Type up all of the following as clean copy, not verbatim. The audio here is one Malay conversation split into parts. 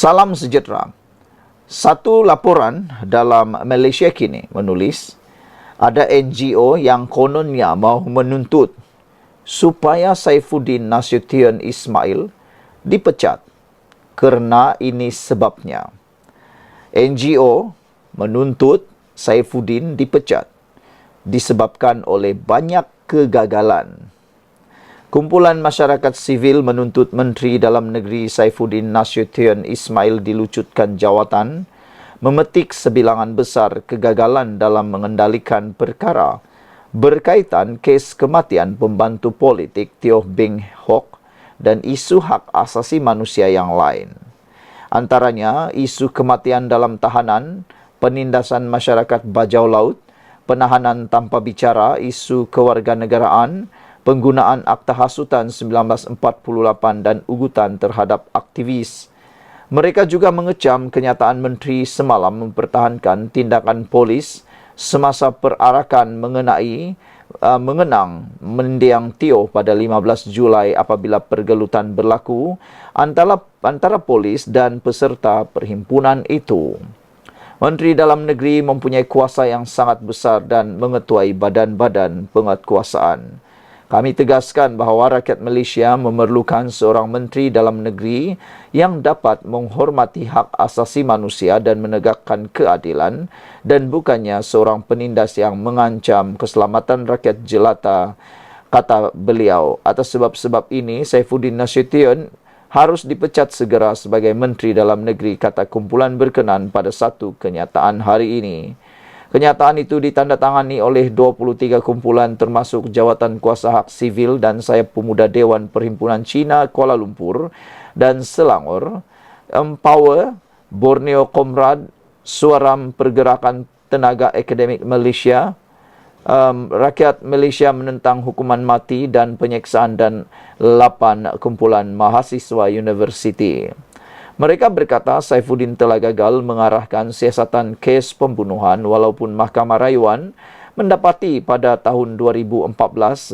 Salam sejahtera. Satu laporan dalam Malaysia kini menulis ada NGO yang kononnya mahu menuntut supaya Saifuddin Nasution Ismail dipecat kerana ini sebabnya. NGO menuntut Saifuddin dipecat disebabkan oleh banyak kegagalan. Kumpulan masyarakat sivil menuntut Menteri Dalam Negeri Saifuddin Nasution Ismail dilucutkan jawatan, memetik sebilangan besar kegagalan dalam mengendalikan perkara berkaitan kes kematian pembantu politik Teo Beng Hock dan isu hak asasi manusia yang lain. Antaranya isu kematian dalam tahanan, penindasan masyarakat bajau laut, penahanan tanpa bicara, isu kewarganegaraan, penggunaan Akta Hasutan 1948 dan ugutan terhadap aktivis. Mereka juga mengecam kenyataan Menteri semalam mempertahankan tindakan polis semasa perarakan mengenang mendiang Teo pada 15 Julai apabila pergelutan berlaku antara polis dan peserta perhimpunan itu. Menteri Dalam Negeri mempunyai kuasa yang sangat besar dan mengetuai badan-badan penguatkuasaan. Kami tegaskan bahawa rakyat Malaysia memerlukan seorang Menteri Dalam Negeri yang dapat menghormati hak asasi manusia dan menegakkan keadilan dan bukannya seorang penindas yang mengancam keselamatan rakyat jelata, kata beliau. Atas sebab-sebab ini, Saifuddin Nasution harus dipecat segera sebagai Menteri Dalam Negeri, kata kumpulan berkenan pada satu kenyataan hari ini. Kenyataan itu ditandatangani oleh 23 kumpulan termasuk Jawatan Kuasa Hak Sivil dan Sayap Pemuda Dewan Perhimpunan Cina Kuala Lumpur dan Selangor, Empower, Borneo Comrade, Suaram Pergerakan Tenaga Akademik Malaysia, Rakyat Malaysia Menentang Hukuman Mati dan Penyeksaan dan 8 kumpulan mahasiswa universiti. Mereka berkata Saifuddin telah gagal mengarahkan siasatan kes pembunuhan walaupun Mahkamah Rayuan mendapati pada tahun 2014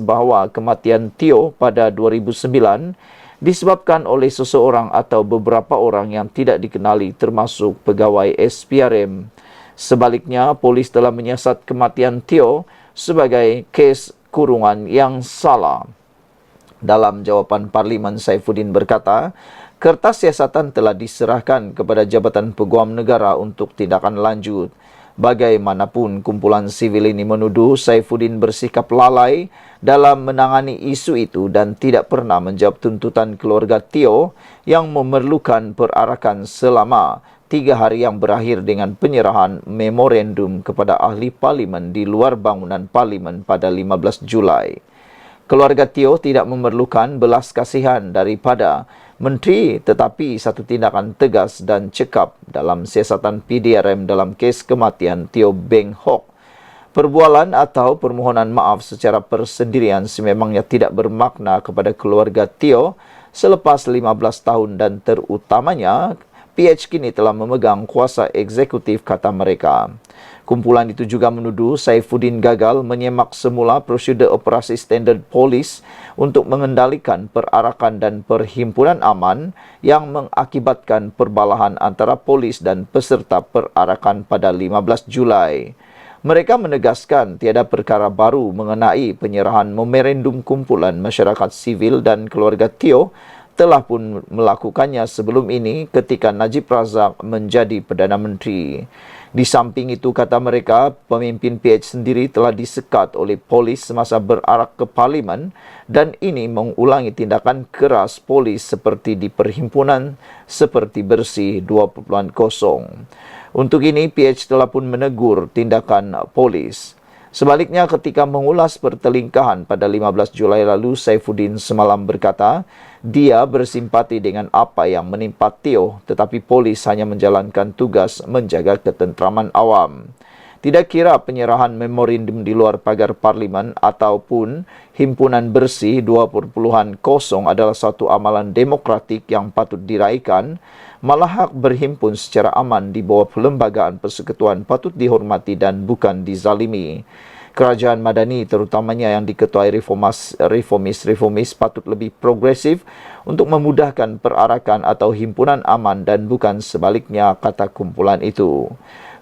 bahawa kematian Teo pada 2009 disebabkan oleh seseorang atau beberapa orang yang tidak dikenali termasuk pegawai SPRM. Sebaliknya, polis telah menyiasat kematian Teo sebagai kes kurungan yang salah. Dalam jawapan Parlimen, Saifuddin berkata, kertas siasatan telah diserahkan kepada Jabatan Peguam Negara untuk tindakan lanjut. Bagaimanapun, kumpulan sivil ini menuduh Saifuddin bersikap lalai dalam menangani isu itu dan tidak pernah menjawab tuntutan keluarga Teo yang memerlukan perarakan selama 3 hari yang berakhir dengan penyerahan memorandum kepada ahli parlimen di luar bangunan parlimen pada 15 Julai. Keluarga Teo tidak memerlukan belas kasihan daripada Menteri tetapi satu tindakan tegas dan cekap dalam siasatan PDRM dalam kes kematian Teo Beng Hock. Perbualan atau permohonan maaf secara persendirian sememangnya tidak bermakna kepada keluarga Teo selepas 15 tahun dan terutamanya PH kini telah memegang kuasa eksekutif, kata mereka. Kumpulan itu juga menuduh Saifuddin gagal menyemak semula prosedur operasi standard polis untuk mengendalikan perarakan dan perhimpunan aman yang mengakibatkan perbalahan antara polis dan peserta perarakan pada 15 Julai. Mereka menegaskan tiada perkara baru mengenai penyerahan memorandum kumpulan masyarakat sivil dan keluarga Teo telah pun melakukannya sebelum ini ketika Najib Razak menjadi Perdana Menteri. Di samping itu, kata mereka, pemimpin PH sendiri telah disekat oleh polis semasa berarak ke parlimen dan ini mengulangi tindakan keras polis seperti di perhimpunan seperti Bersih 2.0. Untuk ini, PH telah pun menegur tindakan polis. Sebaliknya, ketika mengulas pertelingkahan pada 15 Julai lalu, Saifuddin semalam berkata, dia bersimpati dengan apa yang menimpa Teo, tetapi polis hanya menjalankan tugas menjaga ketentraman awam. Tidak kira penyerahan memorandum di luar pagar parlimen ataupun himpunan Bersih 2.0 adalah satu amalan demokratik yang patut diraihkan, malah hak berhimpun secara aman di bawah perlembagaan persekutuan patut dihormati dan bukan dizalimi. kerajaan Madani terutamanya yang diketuai reformis patut lebih progresif untuk memudahkan perarakan atau himpunan aman dan bukan sebaliknya, kata kumpulan itu.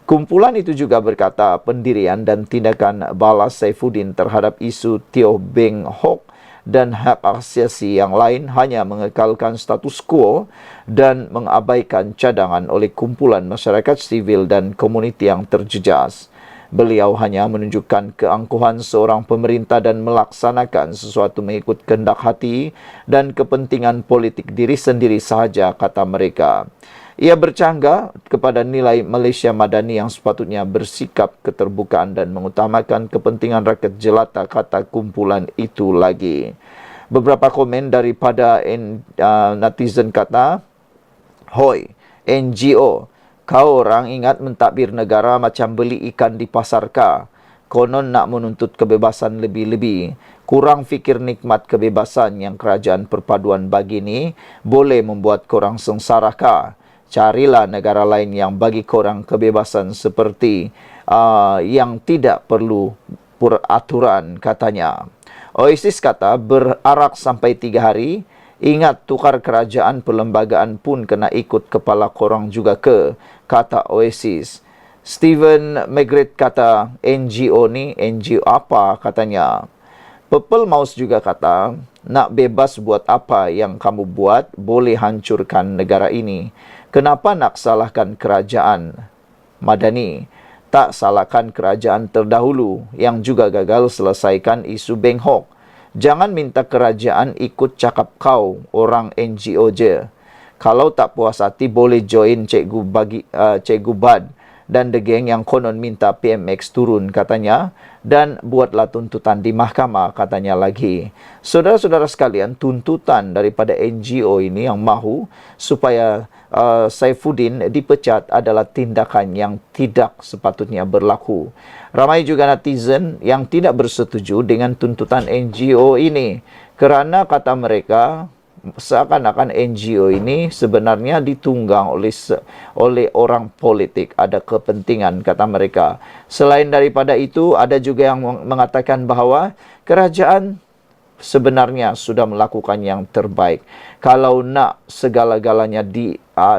Kumpulan itu juga berkata pendirian dan tindakan balas Saifuddin terhadap isu Teo Beng Hok dan hak asasi yang lain hanya mengekalkan status quo dan mengabaikan cadangan oleh kumpulan masyarakat sivil dan komuniti yang terjejas. Beliau hanya menunjukkan keangkuhan seorang pemerintah dan melaksanakan sesuatu mengikut kehendak hati dan kepentingan politik diri sendiri sahaja, kata mereka. Ia bercanggah kepada nilai Malaysia Madani yang sepatutnya bersikap keterbukaan dan mengutamakan kepentingan rakyat jelata, kata kumpulan itu lagi. Beberapa komen daripada netizen kata, "Hoi, NGO, kau orang ingat mentadbir negara macam beli ikan di pasar kah? Konon nak menuntut kebebasan lebih-lebih. Kurang fikir nikmat kebebasan yang kerajaan perpaduan bagi ni boleh membuat korang sengsara kah? Carilah negara lain yang bagi korang kebebasan seperti yang tidak perlu peraturan," katanya. Oasis kata berarak sampai 3 hari. Ingat, tukar kerajaan perlembagaan pun kena ikut kepala korang juga ke, kata Oasis. Stephen Magret kata, NGO ni, NGO apa, katanya. Purple Mouse juga kata, nak bebas buat apa yang kamu buat, boleh hancurkan negara ini. Kenapa nak salahkan kerajaan Madani? Tak salahkan kerajaan terdahulu yang juga gagal selesaikan isu Beng Hok. Jangan minta kerajaan ikut cakap kau, orang NGO je. Kalau tak puas hati boleh join Cikgu Bad dan The Gang yang konon minta PMX turun, katanya, dan buatlah tuntutan di mahkamah, katanya lagi. Saudara-saudara sekalian, tuntutan daripada NGO ini yang mahu supaya Saifuddin dipecat adalah tindakan yang tidak sepatutnya berlaku. Ramai juga netizen yang tidak bersetuju dengan tuntutan NGO ini kerana kata mereka seakan-akan NGO ini sebenarnya ditunggang oleh orang politik, ada kepentingan, kata mereka. Selain daripada itu, ada juga yang mengatakan bahawa kerajaan sebenarnya sudah melakukan yang terbaik. Kalau nak segala-galanya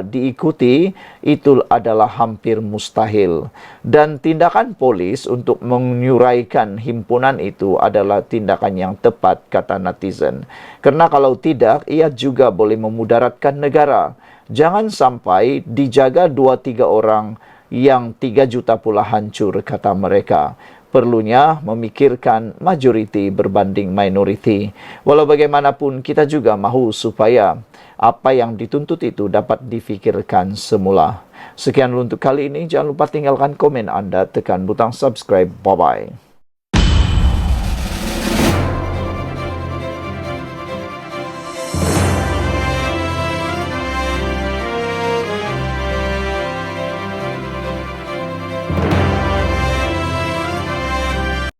diikuti, itu adalah hampir mustahil. Dan tindakan polis untuk menyuraikan himpunan itu adalah tindakan yang tepat, kata netizen. Kerana kalau tidak, ia juga boleh memudaratkan negara. Jangan sampai dijaga 2-3 orang yang 3 juta pula hancur, kata mereka. Perlunya memikirkan majoriti berbanding minoriti. Walau bagaimanapun, kita juga mahu supaya apa yang dituntut itu dapat difikirkan semula. Sekian untuk kali ini. Jangan lupa tinggalkan komen anda, tekan butang subscribe. Bye-bye.